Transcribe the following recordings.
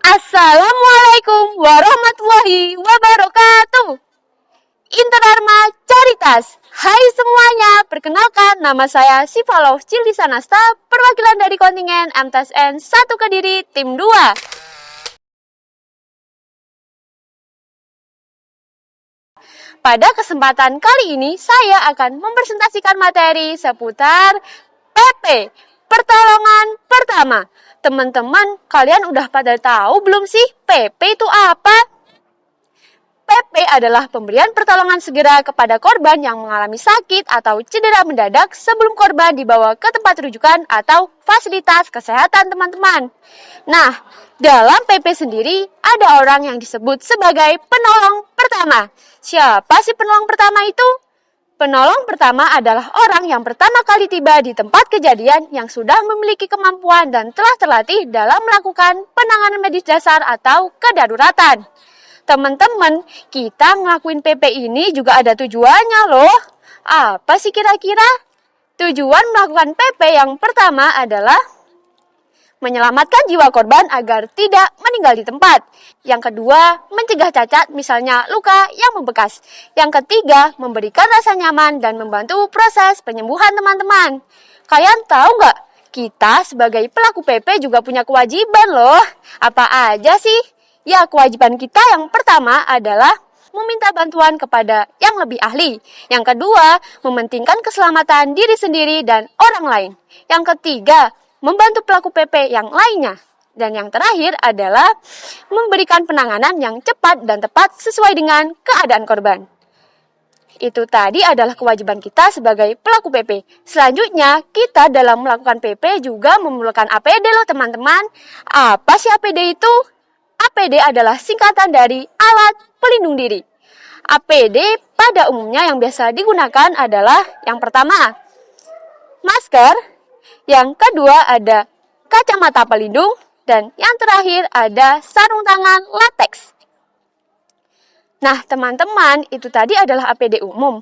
Assalamualaikum warahmatullahi wabarakatuh. Internarma Caritas. Hai semuanya, perkenalkan nama saya Sifaloh Cilisanasta, perwakilan dari kontingen MTSN 1 Kediri, tim 2. Pada kesempatan kali ini, saya akan mempresentasikan materi seputar PP, pertolongan pertama. Teman-teman, kalian udah pada tahu belum sih PP itu apa? PP adalah pemberian pertolongan segera kepada korban yang mengalami sakit atau cedera mendadak sebelum korban dibawa ke tempat rujukan atau fasilitas kesehatan teman-teman. Nah, dalam PP sendiri ada orang yang disebut sebagai penolong pertama. Siapa sih penolong pertama itu? Penolong pertama adalah orang yang pertama kali tiba di tempat kejadian yang sudah memiliki kemampuan dan telah terlatih dalam melakukan penanganan medis dasar atau kedaruratan. Teman-teman, kita ngelakuin PP ini juga ada tujuannya loh. Apa sih kira-kira? Tujuan melakukan PP yang pertama adalah menyelamatkan jiwa korban agar tidak meninggal di tempat. Yang kedua, mencegah cacat, misalnya luka yang membekas. Yang ketiga, memberikan rasa nyaman dan membantu proses penyembuhan teman-teman. Kalian tahu nggak? Kita sebagai pelaku PP juga punya kewajiban loh. Apa aja sih? Ya, kewajiban kita yang pertama adalah meminta bantuan kepada yang lebih ahli. Yang kedua, mementingkan keselamatan diri sendiri dan orang lain. Yang ketiga, membantu pelaku PP yang lainnya. Dan yang terakhir adalah memberikan penanganan yang cepat dan tepat sesuai dengan keadaan korban. Itu tadi adalah kewajiban kita sebagai pelaku PP. Selanjutnya, kita dalam melakukan PP juga memerlukan APD loh teman-teman. Apa sih APD itu? APD adalah singkatan dari alat pelindung diri. APD pada umumnya yang biasa digunakan adalah yang pertama, masker. Yang kedua ada kacamata pelindung, dan yang terakhir ada sarung tangan latex. Nah teman-teman, itu tadi adalah APD umum.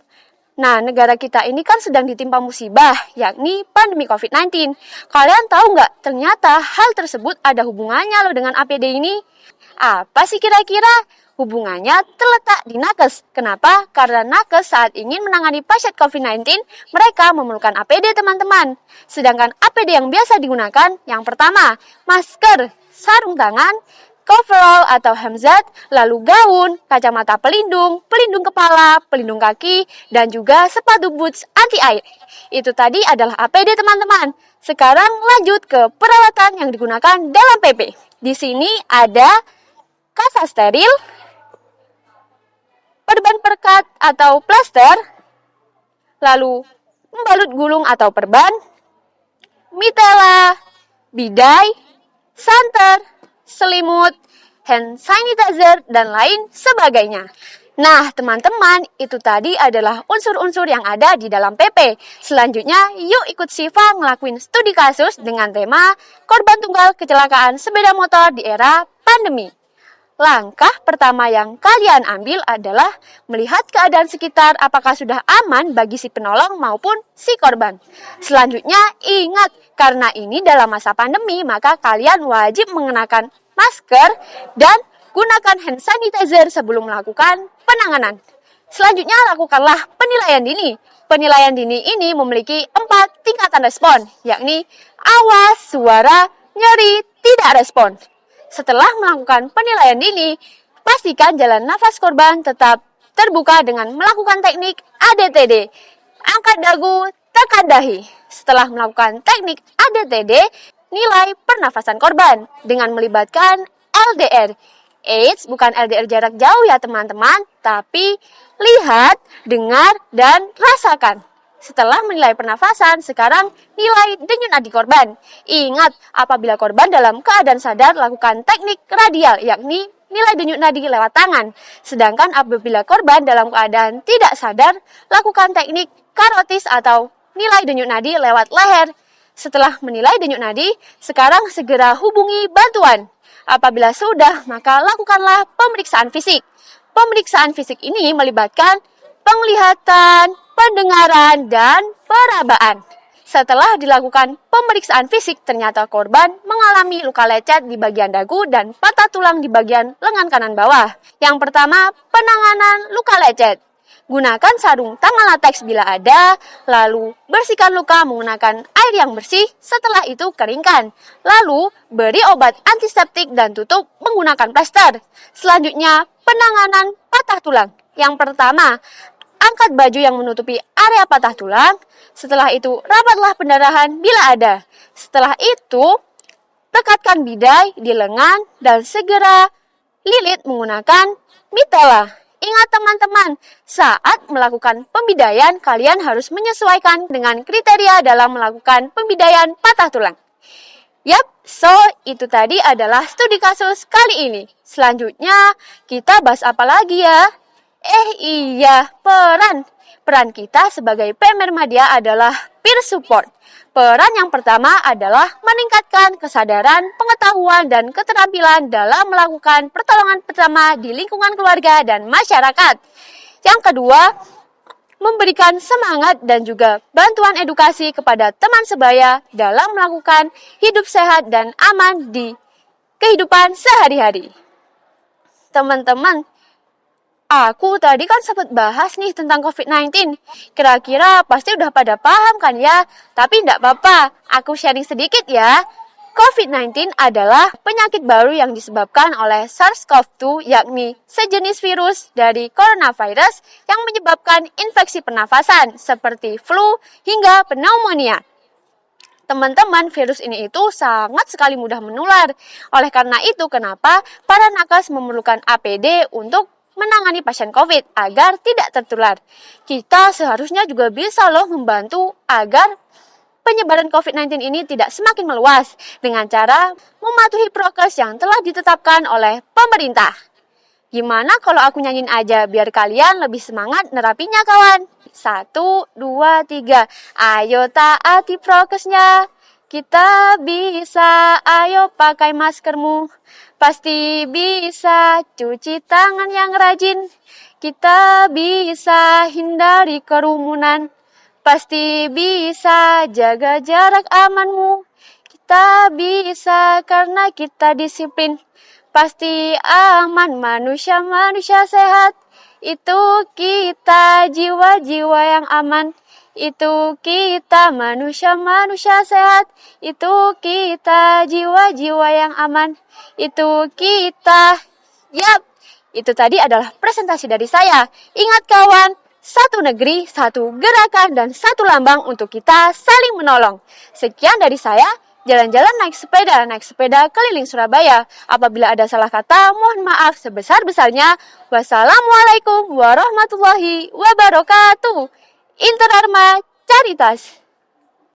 Nah negara kita ini kan sedang ditimpa musibah, yakni pandemi COVID-19. Kalian tahu nggak, ternyata hal tersebut ada hubungannya loh dengan APD ini. Apa sih kira-kira? Hubungannya terletak di nakes. Kenapa? Karena nakes saat ingin menangani pasien COVID-19, mereka memerlukan APD teman-teman. Sedangkan APD yang biasa digunakan, yang pertama, masker, sarung tangan, coverall atau hemzat, lalu gaun, kacamata pelindung, pelindung kepala, pelindung kaki, dan juga sepatu boots anti air. Itu tadi adalah APD teman-teman. Sekarang lanjut ke peralatan yang digunakan dalam PP. Di sini ada kasa steril, perban perkat atau plaster, lalu pembalut gulung atau perban, mitela, bidai, santer, selimut, hand sanitizer, dan lain sebagainya. Nah, teman-teman, itu tadi adalah unsur-unsur yang ada di dalam PP. Selanjutnya, yuk ikut Siva ngelakuin studi kasus dengan tema korban tunggal kecelakaan sepeda motor di era pandemi. Langkah pertama yang kalian ambil adalah melihat keadaan sekitar apakah sudah aman bagi si penolong maupun si korban. Selanjutnya, ingat, karena ini dalam masa pandemi, maka kalian wajib mengenakan masker dan gunakan hand sanitizer sebelum melakukan penanganan. Selanjutnya, lakukanlah penilaian dini. Penilaian dini ini memiliki 4 tingkatan respon, yakni awas, suara, nyeri, tidak respon. Setelah melakukan penilaian dini, pastikan jalan nafas korban tetap terbuka dengan melakukan teknik ADTD. Angkat dagu, tekan dahi. Setelah melakukan teknik ADTD, nilai pernafasan korban dengan melibatkan LDR. Eits, bukan LDR jarak jauh ya teman-teman, tapi lihat, dengar, dan rasakan. Setelah menilai pernafasan, sekarang nilai denyut nadi korban. Ingat, apabila korban dalam keadaan sadar, lakukan teknik radial, yakni nilai denyut nadi lewat tangan. Sedangkan apabila korban dalam keadaan tidak sadar, lakukan teknik karotis atau nilai denyut nadi lewat leher. Setelah menilai denyut nadi, sekarang segera hubungi bantuan. Apabila sudah, maka lakukanlah pemeriksaan fisik. Pemeriksaan fisik ini melibatkan penglihatan, pendengaran, dan perabaan. Setelah dilakukan pemeriksaan fisik, ternyata korban mengalami luka lecet di bagian dagu dan patah tulang di bagian lengan kanan bawah. Yang pertama, penanganan luka lecet. Gunakan sarung tangan lateks bila ada, lalu bersihkan luka menggunakan air yang bersih, setelah itu keringkan. Lalu beri obat antiseptik dan tutup menggunakan plester. Selanjutnya, penanganan patah tulang. Yang pertama, angkat baju yang menutupi area patah tulang. Setelah itu, rapatlah pendarahan bila ada. Setelah itu, tekatkan bidai di lengan dan segera lilit menggunakan mitela. Ingat teman-teman, saat melakukan pembidaian, kalian harus menyesuaikan dengan kriteria dalam melakukan pembidaian patah tulang. Yap, so itu tadi adalah studi kasus kali ini. Selanjutnya, kita bahas apa lagi ya? Iya, peran. Peran kita sebagai pemermadia adalah peer support. Peran yang pertama adalah meningkatkan kesadaran, pengetahuan, dan keterampilan dalam melakukan pertolongan pertama di lingkungan keluarga dan masyarakat. Yang kedua, memberikan semangat dan juga bantuan edukasi kepada teman sebaya dalam melakukan hidup sehat dan aman di kehidupan sehari-hari. Teman-teman, aku tadi kan sempat bahas nih tentang COVID-19. Kira-kira pasti udah pada paham kan ya? Tapi enggak apa-apa, aku sharing sedikit ya. COVID-19 adalah penyakit baru yang disebabkan oleh SARS-CoV-2, yakni sejenis virus dari coronavirus yang menyebabkan infeksi pernafasan seperti flu hingga pneumonia. Teman-teman, virus ini itu sangat sekali mudah menular. Oleh karena itu, kenapa para nakes memerlukan APD untuk menangani pasien COVID agar tidak tertular. Kita seharusnya juga bisa loh membantu agar penyebaran COVID-19 ini tidak semakin meluas dengan cara mematuhi prokes yang telah ditetapkan oleh pemerintah. Gimana kalau aku nyanyiin aja biar kalian lebih semangat nerapinya kawan? 1, 2, 3. Ayo taati prokesnya. Kita bisa, ayo pakai maskermu. Pasti bisa, cuci tangan yang rajin. Kita bisa hindari kerumunan. Pasti bisa, jaga jarak amanmu. Kita bisa karena kita disiplin. Pasti aman, manusia-manusia sehat. Itu kita, jiwa-jiwa yang aman. Itu kita, manusia-manusia sehat. Itu kita, jiwa-jiwa yang aman. Itu kita. Yap, itu tadi adalah presentasi dari saya. Ingat kawan, satu negeri, satu gerakan, dan satu lambang untuk kita saling menolong. Sekian dari saya. Jalan-jalan naik sepeda keliling Surabaya. Apabila ada salah kata, mohon maaf sebesar-besarnya. Wassalamualaikum warahmatullahi wabarakatuh. Inter Arma Caritas.